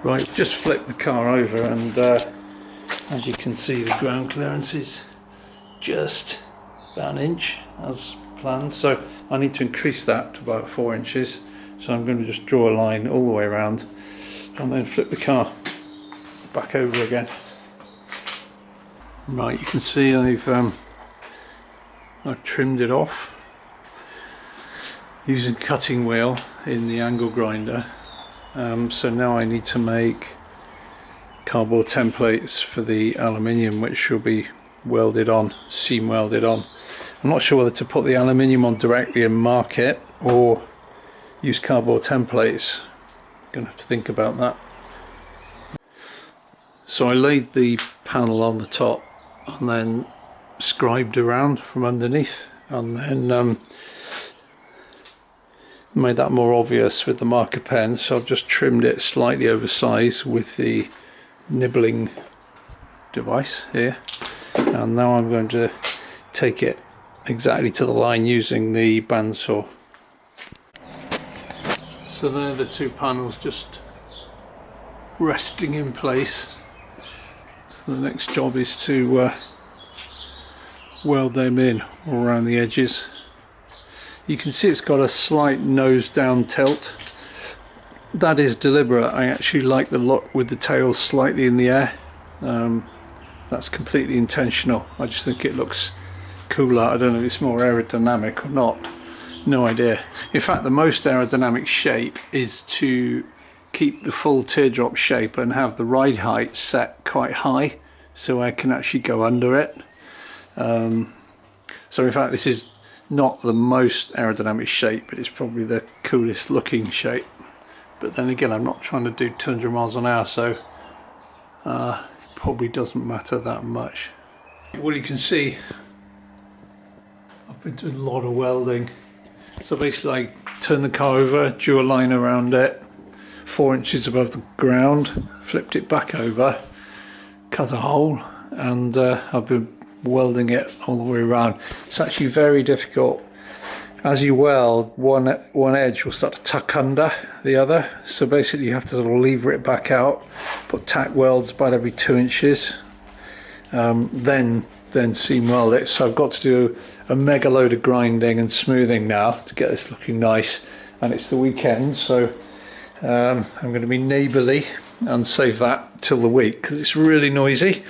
Right, just flipped the car over, and as you can see, the ground clearance is just about an inch as planned, so I need to increase that to about 4 inches. So I'm going to just draw a line all the way around and then flip the car back over again. Right, you can see I've trimmed it off using cutting wheel in the angle grinder. So now I need to make cardboard templates for the aluminium, which will be welded on, seam welded on. I'm not sure whether to put the aluminium on directly and mark it or use cardboard templates. Gonna have to think about that. So I laid the panel on the top and then scribed around from underneath, and then made that more obvious with the marker pen. So I've just trimmed it slightly oversized with the nibbling device here, and now I'm going to take it exactly to the line using the bandsaw. So there are the two panels just resting in place. So the next job is to weld them in all around the edges. You can see it's got a slight nose down tilt. That is deliberate. I actually like the look with the tail slightly in the air. That's completely intentional. I just think it looks cooler. I don't know if it's more aerodynamic or not. No idea. In fact, the most aerodynamic shape is to keep the full teardrop shape and have the ride height set quite high so I can actually go under it. So in fact, this is not the most aerodynamic shape, but it's probably the coolest looking shape. But then again, I'm not trying to do 200 miles an hour, so it probably doesn't matter that much. Well, you can see I've been doing a lot of welding. So basically I turned the car over, drew a line around it 4 inches above the ground, flipped it back over, cut a hole, and I've been welding it all the way around. It's actually very difficult. As you weld, one edge will start to tuck under the other, so basically you have to sort of lever it back out, put tack welds about every 2 inches, then seam weld it. So I've got to do a mega load of grinding and smoothing now to get this looking nice, and it's the weekend, so I'm going to be neighbourly and save that till the week because it's really noisy.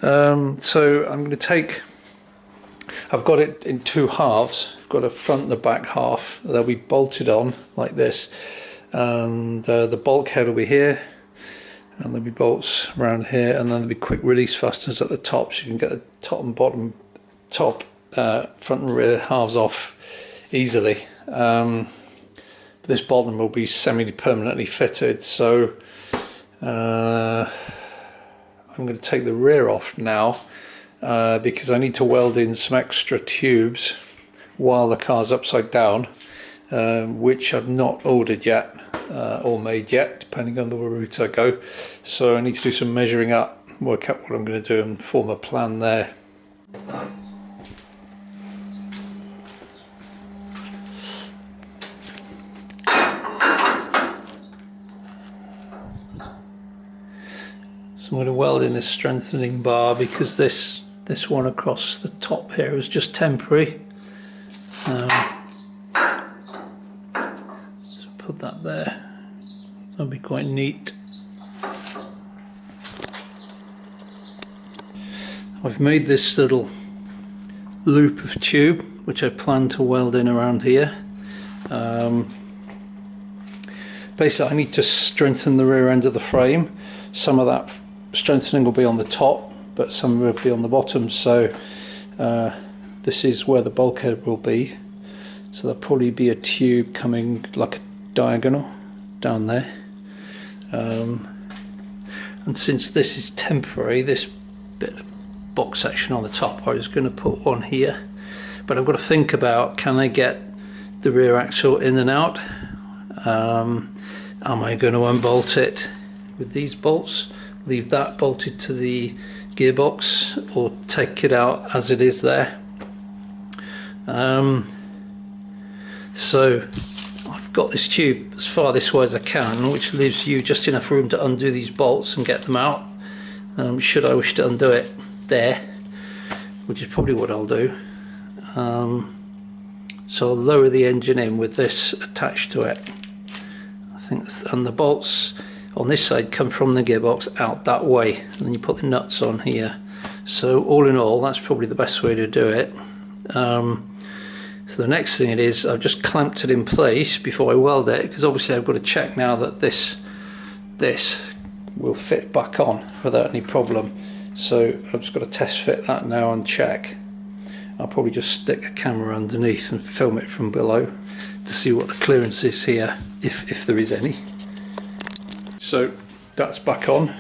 So I'm going to take, I've got it in two halves. I've got a front and the back half. They'll be bolted on like this, and the bulkhead will be here, and there'll be bolts around here, and then there'll be quick release fasteners at the top, so you can get the top and bottom, front and rear halves off easily. This bottom will be semi-permanently fitted, so I'm going to take the rear off now because I need to weld in some extra tubes while the car's upside down, which I've not ordered yet or made yet, depending on the route I go. So I need to do some measuring up, work out what I'm going to do and form a plan there. So I'm going to weld in this strengthening bar because this one across the top here is just temporary. So put that there. That'll be quite neat. I've made this little loop of tube which I plan to weld in around here. Basically I need to strengthen the rear end of the frame. Some of that strengthening will be on the top, but some will be on the bottom, so this is where the bulkhead will be. So there'll probably be a tube coming like a diagonal down there, and since this is temporary, this bit of box section on the top, I was going to put one here, but I've got to think about, can I get the rear axle in and out? Am I going to unbolt it with these bolts, leave that bolted to the gearbox, or take it out as it is there? So I've I've got this tube as far this way as I can, which leaves you just enough room to undo these bolts and get them out, should I wish to undo it there, which is probably what I'll do. So I'll lower the engine in with this attached to it. I think and the bolts on this side come from the gearbox out that way, and then you put the nuts on here. So all in all, that's probably the best way to do it. So the next thing it is, I've just clamped it in place before I weld it, because obviously I've got to check now that this will fit back on without any problem. So I've just got to test fit that now and check. I'll probably just stick a camera underneath and film it from below to see what the clearance is here, if there is any. So that's back on.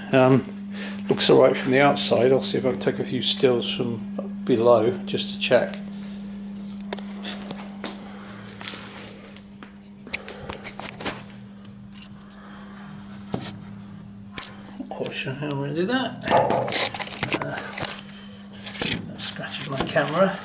Looks alright from the outside. I'll see if I can take a few stills from below just to check. I'll show you how I'm going to do that. That scratches my camera.